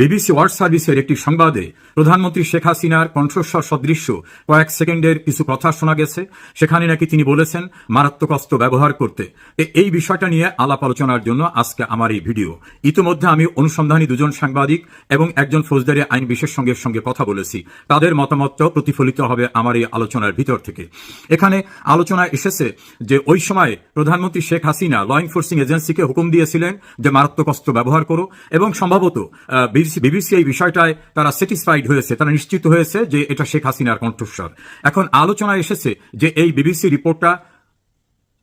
BBC world সার্ভিসের একটি সংবাদে প্রধানমন্ত্রী শেখ হাসিনার কণ্ঠস্বর সদৃশ্য কয়েক সেকেন্ডের কিছু কথা শোনা গেছে। সেখানে নাকি তিনি বলেছেন মারাত্মক অস্ত্র ব্যবহার করতে। এই বিষয়টা নিয়ে আলাপ আলোচনার জন্য আজকে আমার এই ভিডিও। ইতিমধ্যে আমি অনুসন্ধানী দুজন সাংবাদিক এবং একজন ফৌজদারি আইন বিশেষজ্ঞের সঙ্গে কথা বলেছি। তাদের মতামতটাও প্রতিফলিত হবে আমার এই আলোচনার ভিতর থেকে। এখানে আলোচনায় এসেছে যে ওই সময় প্রধানমন্ত্রী শেখ হাসিনা ল এনফোর্সিং এজেন্সিকে হুকুম দিয়েছিলেন যে মারাত্মক অস্ত্র ব্যবহার করো, এবং সম্ভবত বিবিসি এই বিষয়টায় তারা স্যাটিসফাইড হয়েছে, তারা নিশ্চিত হয়েছে যে এটা শেখ হাসিনার কণ্ঠস্বর। এখন আলোচনায় এসেছে যে এই বিবিসি রিপোর্টটা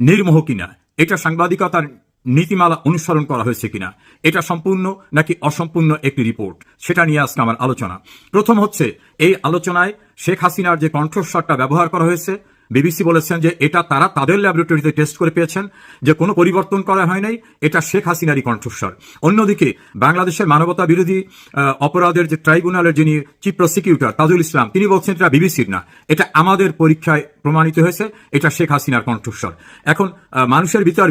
নির্মোহ কিনা, এটা সাংবাদিকতার নীতিমালা অনুসরণ করা হয়েছে কিনা, এটা সম্পূর্ণ নাকি অসম্পূর্ণ একটি রিপোর্ট, সেটা নিয়ে আজকে আমার আলোচনা। প্রথম হচ্ছে, এই আলোচনায় শেখ হাসিনার যে কণ্ঠস্বরটা ব্যবহার করা হয়েছে, বিবিসি বলেছেন যে এটা তারা তাদের ল্যাবরেটরিতে টেস্ট করে পেয়েছেন, যে কোনো পরিবর্তন করা হয় নাই, এটা শেখ হাসিনারই কণ্ঠস্বর। অন্যদিকে বাংলাদেশের মানবতা বিরোধী অপরাধের যে ট্রাইব্যুনালের যিনি চিফ প্রসিকিউটর তাজুল ইসলাম, তিনি বলছেন এটা বিবিসির না, এটা আমাদের পরীক্ষায় প্রমাণিত হয়েছে, এটা শেখ হাসিনার কণ্ঠস্বর। এখন মানুষের ভিতর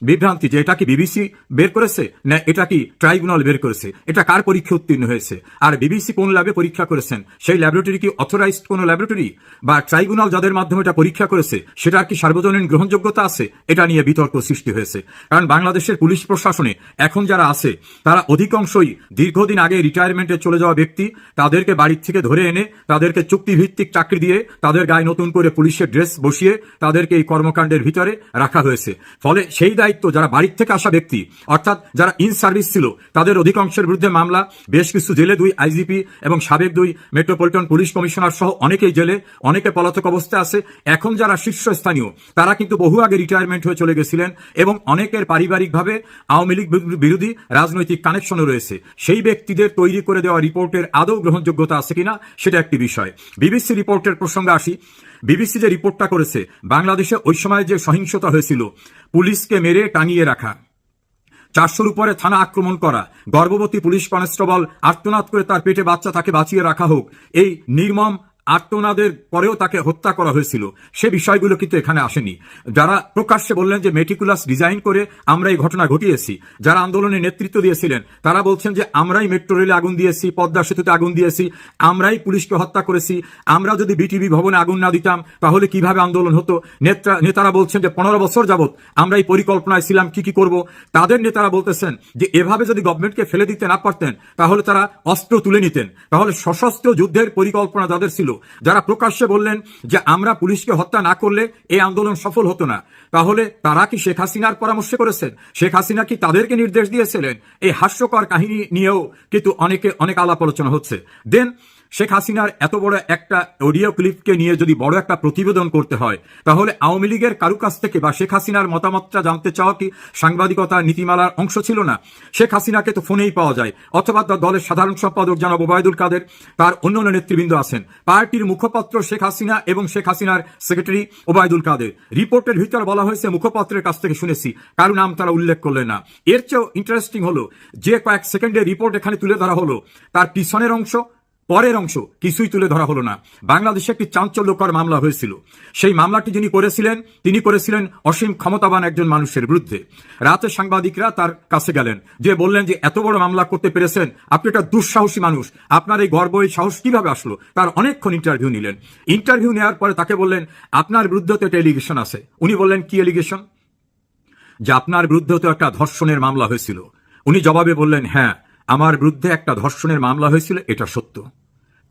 বিভ্রান্তি যে এটা কি বিবিসি বের করেছে না এটা কি ট্রাইব্যুনাল বের করেছে, এটা কার পরীক্ষা উত্তীর্ণ হয়েছে, আর বিবিসি কোন ল্যাবে পরীক্ষা করেছেন, সেই ল্যাবরেটরি কি অথরাইজড কোন ল্যাবরেটরি, বা ট্রাইব্যুনাল যাদের মাধ্যমে এটা পরীক্ষা করেছে সেটার কি সার্বজনীন গ্রহণযোগ্যতা আছে, এটা নিয়ে বিতর্ক সৃষ্টি হয়েছে। কারণ বাংলাদেশের পুলিশ প্রশাসনে এখন যারা আছে তারা অধিকাংশই দীর্ঘদিন আগে রিটায়ারমেন্টে চলে যাওয়া ব্যক্তি। তাদেরকে বাড়ির থেকে ধরে এনে তাদেরকে চুক্তিভিত্তিক চাকরি দিয়ে তাদের গায়ে নতুন করে পুলিশের ড্রেস বসিয়ে তাদেরকে এই কর্মকাণ্ডের ভিতরে রাখা হয়েছে। ফলে সেই দায়িত্ব যারা বাড়ির থেকে আসা ব্যক্তি, অর্থাৎ যারা ইন সার্ভিস ছিল, তাদের অধিকাংশের বিরুদ্ধে মামলা, বেশ কিছু জেলে 2 আইজিপি এবং সাবেক 2 মেট্রোপলিটন পুলিশ কমিশনার সহ অনেকেই জেলে, অনেকে পলাতক অবস্থায় আছে। এখন যারা শীর্ষস্থানীয় তারা কিন্তু বহু আগে রিটায়ারমেন্ট হয়ে চলে গেছিলেন, এবং অনেকের পারিবারিকভাবে আওয়ামী লীগ বিরোধী রাজনৈতিক কানেকশনও রয়েছে। সেই ব্যক্তিদের তৈরি করে দেওয়া রিপোর্টের আদৌ গ্রহণযোগ্যতা আছে কিনা সেটা একটি বিষয়। বিবিসি রিপোর্টের প্রসঙ্গে আসি। বিবিসি যে রিপোর্টটা করেছে, বাংলাদেশে ওই সময় যে সহিংসতা হয়েছিল, পুলিশকে মেরে টাঙিয়ে রাখা, 400-র উপরে থানা আক্রমণ করা, গর্ভবতী পুলিশ কনস্টেবল আর্তনাদ করে তার পেটে বাচ্চা তাকে বাঁচিয়ে রাখা হোক, এই নির্মম আর্তনাদের পরেও তাকে হত্যা করা হয়েছিল, সে বিষয়গুলো কিন্তু এখানে আসেনি। যারা প্রকাশ্যে বললেন যে মেটিকুলাস ডিজাইন করে আমরা এই ঘটনা ঘটিয়েছি, যারা আন্দোলনের নেতৃত্ব দিয়েছিলেন তারা বলছেন যে আমরাই মেট্রো রেলে আগুন দিয়েছি, পদ্মা সেতুতে আগুন দিয়েছি, আমরাই পুলিশকে হত্যা করেছি, আমরা যদি বিটিভি ভবনে আগুন না দিতাম তাহলে কিভাবে আন্দোলন হতো। নেতারা বলছেন যে 15 বছর যাবৎ আমরা এই পরিকল্পনায় ছিলাম কি করব। তাদের নেতারা বলতেছেন যে এভাবে যদি গভর্নমেন্টকে ফেলে দিতে না পারতেন তাহলে তারা অস্ত্র তুলে নিতেন, তাহলে সশস্ত্র যুদ্ধের পরিকল্পনা যাদের ছিল, যারা প্রকাশ্যে বললেন যে আমরা পুলিশকে হত্যা না করলে এই আন্দোলন সফল হতো না, তাহলে তারা কি শেখ হাসিনার পরামর্শ করেছেন? শেখ হাসিনা কি তাদেরকে নির্দেশ দিয়েছিলেন? এই হাস্যকর কাহিনী নিয়েও কিন্তু অনেক আলাপ আলোচনা হচ্ছে। দেন শেখ হাসিনার এত বড় একটা অডিও ক্লিপকে নিয়ে যদি বড় একটা প্রতিবেদন করতে হয়, তাহলে আওয়ামী লীগের কারু কাছ থেকে বা শেখ হাসিনার মতামতটা জানতে চাওয়া কি সাংবাদিকতার নীতিমালার অংশ ছিল না? শেখ হাসিনাকে তো ফোনেই পাওয়া যায়, অথবা তার দলের সাধারণ সম্পাদক জনাব ওবায়দুল কাদের, তার অন্যান্য নেতৃবৃন্দ আছেন, পার্টির মুখপাত্র শেখ হাসিনা এবং শেখ হাসিনার সেক্রেটারি ওবায়দুল কাদের। রিপোর্টের ভিতর বলা হয়েছে মুখপাত্রের কাছ থেকে শুনেছি, কারো নাম তারা উল্লেখ করলেন না। এর চেয়েও ইন্টারেস্টিং হলো যে কয়েক সেকেন্ডের রিপোর্ট এখানে তুলে ধরা হলো, তার পিছনের অংশ, পরের অংশ কিছুই তুলে ধরা হলো না। বাংলাদেশে একটি চাঞ্চল্যকর মামলা হয়েছিল, সেই মামলাটি যিনি করেছিলেন তিনি করেছিলেন অসীম ক্ষমতাবান একজন মানুষের বিরুদ্ধে। রাতে সাংবাদিকরা তার কাছে গেলেন, যে বললেন যে এত বড় মামলা করতে পেরেছেন, আপনি একটা দুঃসাহসী মানুষ, আপনার এই গর্ব, এই সাহস কিভাবে আসলো? তার অনেকক্ষণ ইন্টারভিউ নিলেন। ইন্টারভিউ নেওয়ার পরে তাকে বললেন আপনার বিরুদ্ধে তো একটা এলিগেশন আছে। উনি বললেন কি এলিগেশন? যে আপনার বিরুদ্ধে তো একটা ধর্ষণের মামলা হয়েছিল। উনি জবাবে বললেন হ্যাঁ, আমার বিরুদ্ধে একটা ধর্ষণের মামলা হয়েছিল, এটা সত্য।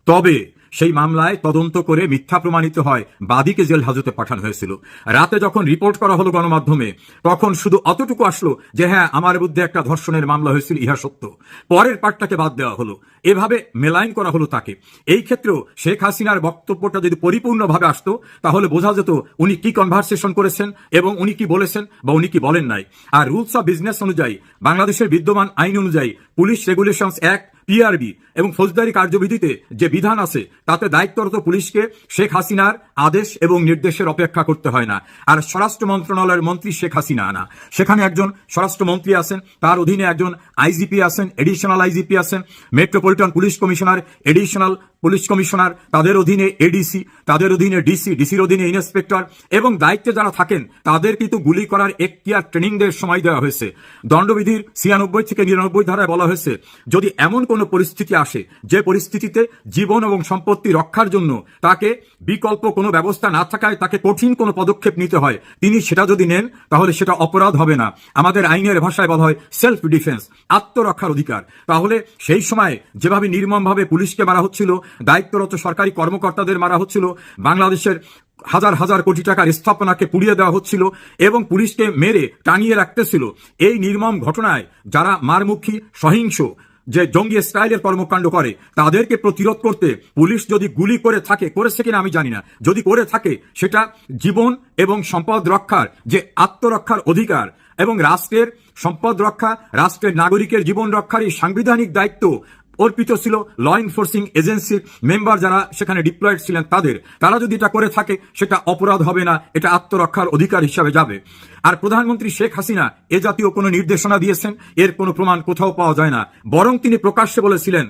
তবে সেই মামলায় তদন্ত করে মিথ্যা প্রমাণিত হয়, বাদীকে জেল হাজতে পাঠানো হয়েছিল। রাতে যখন রিপোর্ট করা হলো গণমাধ্যমে, তখন শুধু অতটুকু আসলো যে হ্যাঁ আমার বিরুদ্ধে একটা ধর্ষণের মামলা হয়েছিল, ইহা সত্য। পরের পার্টটাকে বাদ দেওয়া হলো, এভাবে মেলাইন করা হলো তাকে। এই ক্ষেত্রেও শেখ হাসিনার বক্তব্যটা যদি পরিপূর্ণভাবে আসতো তাহলে বোঝা যেত উনি কি কনভারসেশন করেছেন এবং উনি কি বলেছেন বা উনি কি বলেন নাই। আর রুলস অফ বিজনেস অনুযায়ী, বাংলাদেশের বিদ্যমান আইন অনুযায়ী, পুলিশ রেগুলেশনস অ্যাক্ট, পিআরবি এবং ফৌজদারি কার্যবিধিতে যে বিধান আছে তাতে দায়িত্বরত পুলিশকে শেখ হাসিনার আদেশ এবং নির্দেশের অপেক্ষা করতে হয় না। আর স্বরাষ্ট্র মন্ত্রণালয়ের মন্ত্রী শেখ হাসিনা না, সেখানে একজন স্বরাষ্ট্রমন্ত্রী আছেন, তার অধীনে একজন আইজিপি আছেন, এডিশনাল আইজিপি আছেন, metropolitan police commissioner, additional police commissioner, তাদের অধীনে এডিসি, তাদের অধীনে ডিসি, ডিসির অধীনে ইন্সপেক্টর এবং দায়িত্বে যারা থাকেন তাদের কিন্তু গুলি করার এখতিয়ার ট্রেনিং দের সময় দেওয়া হয়েছে। দণ্ডবিধির 96 থেকে 99 ধারায় বলা হয়েছে, যদি এমন কোনো পরিস্থিতি আসে যে পরিস্থিতিতে জীবন এবং সম্পত্তি রক্ষার জন্য তাকে বিকল্প কোনো ব্যবস্থা না থাকায় তাকে কঠিন কোনো পদক্ষেপ নিতে হয়, তিনি সেটা যদি নেন তাহলে সেটা অপরাধ হবে না। আমাদের আইনের ভাষায় বলা হয় সেলফ ডিফেন্স, আত্মরক্ষার অধিকার। তাহলে সেই সময় যেভাবে নির্মমভাবে পুলিশকে মারা হচ্ছিল, দায়িত্বরত সরকারি কর্মকর্তাদের মারা হচ্ছিল, বাংলাদেশের হাজার হাজার কোটি টাকার স্থাপনাকে পুড়িয়ে দেওয়া হচ্ছিল এবং পুলিশকে মেরে টাঙিয়ে রাখতেছিল, এই নির্মম ঘটনায় যারা মারমুখী সহিংস যে জঙ্গি স্টাইলের কর্মকাণ্ড করে তাদেরকে প্রতিরোধ করতে পুলিশ যদি গুলি করে থাকে, করেছে কিনা আমি জানি না, যদি করে থাকে সেটা জীবন এবং সম্পদ রক্ষার যে আত্মরক্ষার অধিকার এবং রাষ্ট্রের সম্পদ রক্ষা, রাষ্ট্রের নাগরিকের জীবন রক্ষার এই সাংবিধানিক দায়িত্ব অর্পিত ছিল ল এনফোর্সিং এজেন্সির মেম্বার যারা সেখানে ডিপ্লয়েড ছিলেন তারা যদি এটা করে থাকে সেটা অপরাধ হবে না, এটা আত্মরক্ষার অধিকার হিসাবে যাবে। আর প্রধানমন্ত্রী শেখ হাসিনা এ জাতীয় কোনো নির্দেশনা দিয়েছেন এর কোনো প্রমাণ কোথাও পাওয়া যায় না, বরং তিনি প্রকাশ্যে বলেছিলেন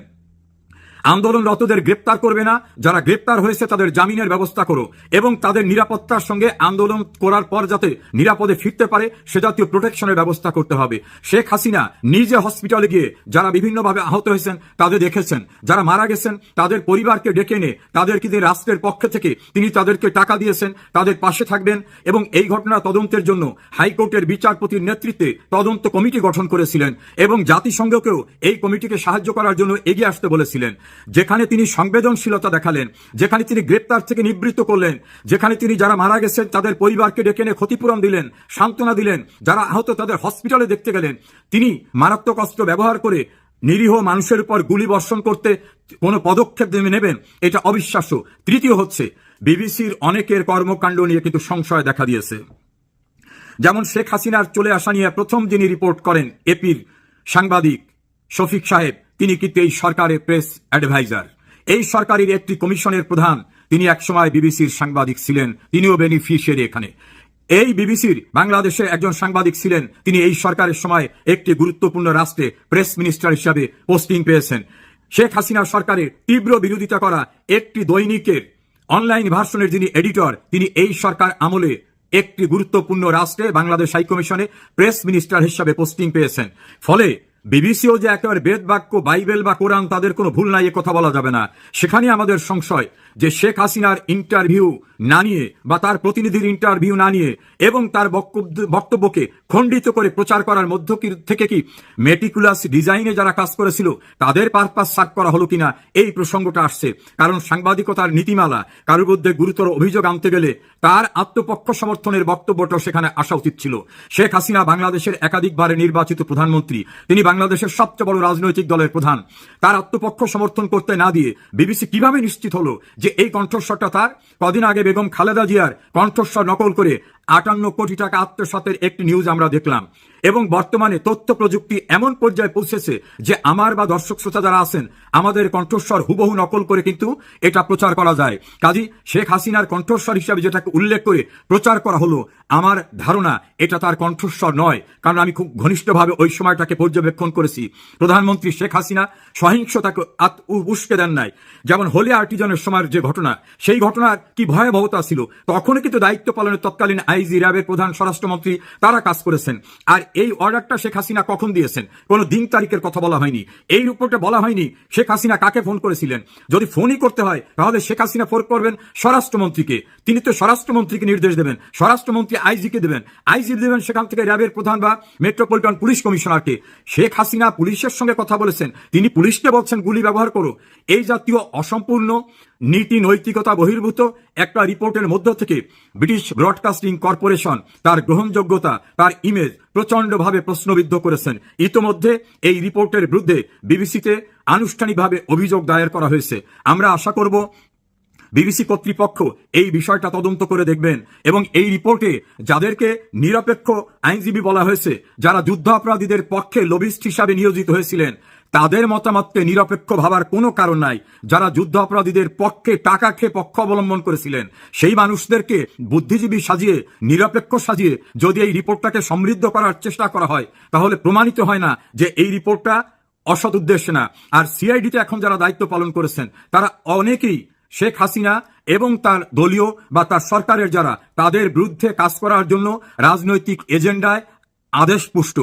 আন্দোলনরতদের গ্রেপ্তার করবে না, যারা গ্রেপ্তার হয়েছে তাদের জামিনের ব্যবস্থা করো এবং তাদের নিরাপত্তার সঙ্গে আন্দোলন করার পর যাতে নিরাপদে ফিরতে পারে সে জাতীয় প্রোটেকশনের ব্যবস্থা করতে হবে। শেখ হাসিনা নিজে হসপিটালে গিয়ে যারা বিভিন্নভাবে আহত হয়েছেন তাদের দেখেছেন, যারা মারা গেছেন তাদের পরিবারকে ডেকে এনে তাদেরকে দিয়ে রাষ্ট্রের পক্ষ থেকে তিনি তাদেরকে টাকা দিয়েছেন, তাদের পাশে থাকবেন এবং এই ঘটনা তদন্তের জন্য হাইকোর্টের বিচারপতির নেতৃত্বে তদন্ত কমিটি গঠন করেছিলেন এবং জাতিসংঘকেও এই কমিটিকে সাহায্য করার জন্য এগিয়ে আসতে বলেছিলেন। যেখানে তিনি সংবেদনশীলতা দেখালেন, যেখানে তিনি গ্রেপ্তার থেকে নিবৃত্ত করলেন, যেখানে তিনি যারা মারা গেছেন তাদের পরিবারকে ডেকে এনে ক্ষতিপূরণ দিলেন, সান্ত্বনা দিলেন, যারা আহত তাদের হসপিটালে দেখতে গেলেন, তিনি মারাত্মক অস্ত্র ব্যবহার করে নিরীহ মানুষের উপর গুলি বর্ষণ করতে কোনো পদক্ষেপ নেবেন, এটা অবিশ্বাস্য। তৃতীয় হচ্ছে বিবিসির অনেকের কর্মকাণ্ড নিয়ে কিন্তু সংশয় দেখা দিয়েছে। যেমন শেখ হাসিনার চলে আসা নিয়ে প্রথম যিনি রিপোর্ট করেন এপির সাংবাদিক শফিক সাহেব, তিনি কিন্তু এই সরকারের প্রেস অ্যাডভাইজার, এই সরকারের একটি কমিশনের প্রধান, তিনি একসময় বিবিসির সাংবাদিক ছিলেন, তিনিও বেনিফিশিয়ারি এখানে। এই বিবিসির বাংলাদেশে একজন সাংবাদিক ছিলেন, তিনি এই সরকারের সময় একটি গুরুত্বপূর্ণ রাষ্ট্রে প্রেস মিনিস্টার হিসাবে পোস্টিং পেয়েছেন। শেখ হাসিনা সরকারের তীব্র বিরোধিতা করা একটি দৈনিকের অনলাইন ভার্সনের যিনি এডিটর, তিনি এই সরকার আমলে একটি গুরুত্বপূর্ণ রাষ্ট্রে বাংলাদেশ হাইকমিশনে প্রেস মিনিস্টার হিসাবে পোস্টিং পেয়েছেন। ফলে বিবিসিও যে একেবারে বেদ বাক্য বাইবেল বা কোরআন তাদের কোনো ভুল নাই এ কথা বলা যাবে না। সেখানে আমাদের সংশয় যে শেখ হাসিনার ইন্টারভিউ না নিয়ে বা তার প্রতিনিধির ইন্টারভিউ না নিয়ে এবং তার বক্তব্যকে খণ্ডিত করে প্রচার করার মধ্য থেকে কি মেটিকুলাস ডিজাইনে যারা কাজ করেছিল তাদের পারপাস সার্ভ করা হলো কিনা এই প্রসঙ্গটা আসছে। কারণ সাংবাদিকতার নীতিমালা কারোর বিরুদ্ধে গুরুতর অভিযোগ আনতে গেলে তার আত্মপক্ষ সমর্থনের বক্তব্যটা সেখানে আসা উচিত ছিল। শেখ হাসিনা বাংলাদেশের একাধিকবারে নির্বাচিত প্রধানমন্ত্রী, তিনি বাংলাদেশের সবচেয়ে বড় রাজনৈতিক দলের প্রধান, তার আত্মপক্ষ সমর্থন করতে না দিয়ে বিবিসি কিভাবে নিশ্চিত হলো যে এই কণ্ঠস্বরটা তার? কদিন আগে বেগম খালেদা জিয়ার কণ্ঠস্বর নকল করে 58 কোটি টাকা আত্মসাতের একটি নিউজ আমরা দেখলাম এবং বর্তমানে তথ্য প্রযুক্তি এমন পর্যায়ে পৌঁছেছে যে আমার বা দর্শক শ্রোতা যারা আছেন আমাদের কণ্ঠস্বর হুবহু নকল করে কিন্তু এটা প্রচার করা যায়। কাজী শেখ হাসিনার কণ্ঠস্বর হিসাবে যেটাকে উল্লেখ করে প্রচার করা হলো, আমার ধারণা এটা তার কণ্ঠস্বর নয়, কারণ আমি খুব ঘনিষ্ঠভাবে ওই সময়টাকে পর্যবেক্ষণ করেছি। প্রধানমন্ত্রী শেখ হাসিনা সহিংসতাকে উস্কে দেন নাই। যেমন হোলি আর্টিজানের সময়ের যে ঘটনা, সেই ঘটনার কি ভয়াবহতা ছিল, তখনও কিন্তু দায়িত্ব পালনের তৎকালীন আইজি, র্যাবের প্রধান, স্বরাষ্ট্রমন্ত্রী তারা কাজ করেছেন। আর এই অর্ডারটা শেখ হাসিনা কখন দিয়েছেন? কোনো দিন তারিখের কথা বলা হয়নি, এই রিপোর্টে বলা হয়নি শেখ হাসিনা কাকে ফোন করেছিলেন। যদি ফোনই করতে হয় তাহলে শেখ হাসিনা ফোন করবেন স্বরাষ্ট্রমন্ত্রীকে, তিনি তো স্বরাষ্ট্রমন্ত্রীকে নির্দেশ দেবেন, স্বরাষ্ট্রমন্ত্রী আইজিকে দেবেন, আইজি দেবেন সেখান থেকে র্যাবের প্রধান বা মেট্রোপলিটন পুলিশ কমিশনারকে। শেখ হাসিনা পুলিশের সঙ্গে কথা বলেছেন, তিনি পুলিশকে বলছেন গুলি ব্যবহার করো। এই জাতীয় অসম্পূর্ণ নীতি নৈতিকতা বহির্ভূত একটা রিপোর্টের মধ্য থেকে ব্রিটিশ ব্রডকাস্টিং কর্পোরেশন তার গ্রহণযোগ্যতা, তার ইমেজ প্রচন্ডভাবে প্রশ্নবিদ্ধ করেছেন। ইতোমধ্যে এই রিপোর্টের বিরুদ্ধে বিবিসিতে আনুষ্ঠানিকভাবে অভিযোগ দায়ের করা হয়েছে। আমরা আশা করব বিবিসি কর্তৃপক্ষ এই বিষয়টা তদন্ত করে দেখবেন এবং এই রিপোর্টে যাদেরকে নিরপেক্ষ আইনজীবী বলা হয়েছে, যারা যুদ্ধাপরাধীদের পক্ষে লবিস্ট হিসাবে নিয়োজিত হয়েছিলেন, তাদের মতামতকে নিরপেক্ষ ভাবার কোনো কারণ নাই। যারা যুদ্ধ অপরাধীদের পক্ষে টাকা খেয়ে পক্ষ অবলম্বন করেছিলেন, সেই মানুষদেরকে বুদ্ধিজীবী সাজিয়ে, নিরপেক্ষ সাজিয়ে যদি এই রিপোর্টটাকে সমৃদ্ধ করার চেষ্টা করা হয়, তাহলে প্রমাণিত হয় না যে এই রিপোর্টটা অসৎ উদ্দেশ্যে না। আর সিআইডিতে এখন যারা দায়িত্ব পালন করেছেন তারা অনেকেই শেখ হাসিনা এবং তার দলীয় বা তার সরকারের যারা তাদের বিরুদ্ধে কাজ করার জন্য রাজনৈতিক এজেন্ডায় আদেশপুষ্ট